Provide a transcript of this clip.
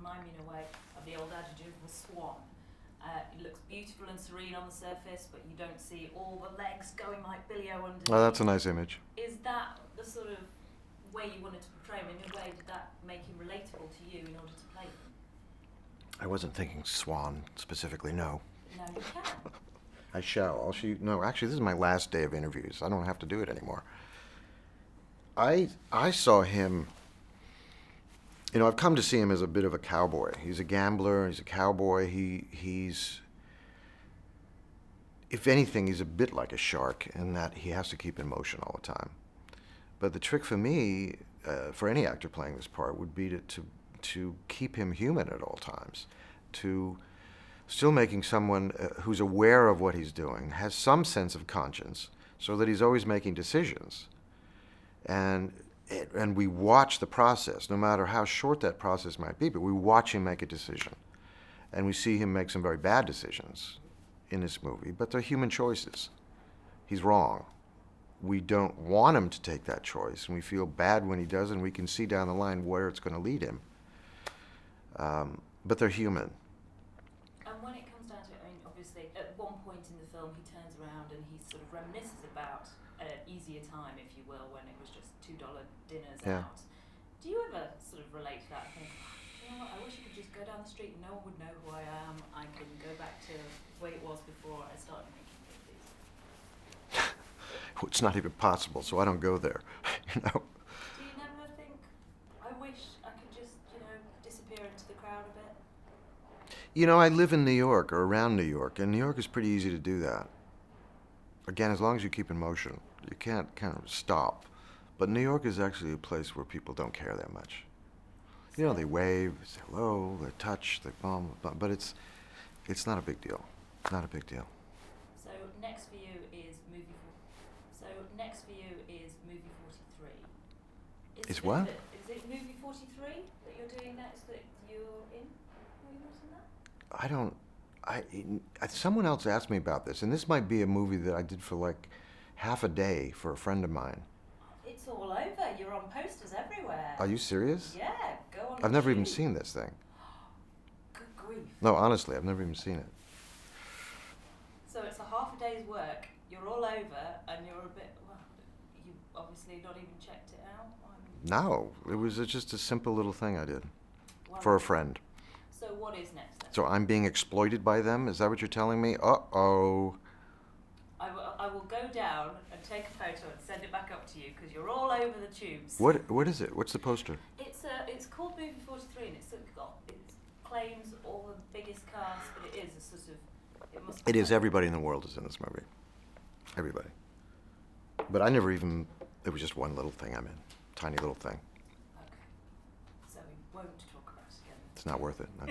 remind me in a way of the old adage of the swan. It looks beautiful and serene on the surface, but you don't see all the legs going like Billy O underneath. Oh, that's a nice image. Is that the sort of way you wanted to portray him? In a way, did that make him relatable to you in order to play him? I wasn't thinking swan specifically, no. No, you can. I shall. I'll shoot. No, actually, this is my last day of interviews. I don't have to do it anymore. I saw him. You know, I've come to see him as a bit of a cowboy. He's a gambler. He's a cowboy. He's, if anything, he's a bit like a shark in that he has to keep in motion all the time. But the trick for me, for any actor playing this part, would be to keep him human at all times, to still making someone who's aware of what he's doing, has some sense of conscience, so that he's always making decisions. And we watch the process, no matter how short that process might be, but we watch him make a decision. And we see him make some very bad decisions in this movie, but they're human choices. He's wrong. We don't want him to take that choice, and we feel bad when he does, and we can see down the line where it's going to lead him. But they're human. And when it comes down to it, I mean, obviously, at one point in the film, he turns around and he sort of reminisces about an easier time, if you will, when it was just $2 dinners out. Do you ever sort of relate to that and think, you know what, I wish I could just go down the street and no one would know who I am. I can go back to the way it was before I started making movies. It's not even possible, so I don't go there. You know. Do you never think, I wish I could just, disappear into the crowd a bit? You know, I live in New York, or around New York, and New York is pretty easy to do that. Again, as long as you keep in motion. You can't kind of stop. But New York is actually a place where people don't care that much. You know, they wave, they say hello, they touch, they bum, but it's not a big deal. Not a big deal. So next for you is movie 43. Is what? Is it movie 43 that you're doing next that you're in? Are you not in that? I don't. Someone else asked me about this, and this might be a movie that I did for like half a day for a friend of mine. It's all over. You're on posters everywhere. Are you serious? Yeah, go on. I've never even seen this thing. Good grief. No, honestly, I've never even seen it. So it's a half a day's work. You're all over, and you're a bit. Well, you obviously not even checked it out. No, it was just a simple little thing I did Well, for a friend. So what is next then? So I'm being exploited by them? Is that what you're telling me? Uh-oh. I will go down and take a photo and send it back up to you because you're all over the tubes. What is it? What's the poster? It's called Movie 43 and it claims all the biggest cast, but it is a sort of It is. Everybody in the world is in this movie. Everybody. But I never even. It was just one little thing I'm in. Tiny little thing. Okay. So we won't talk about it again. It's not worth it. No.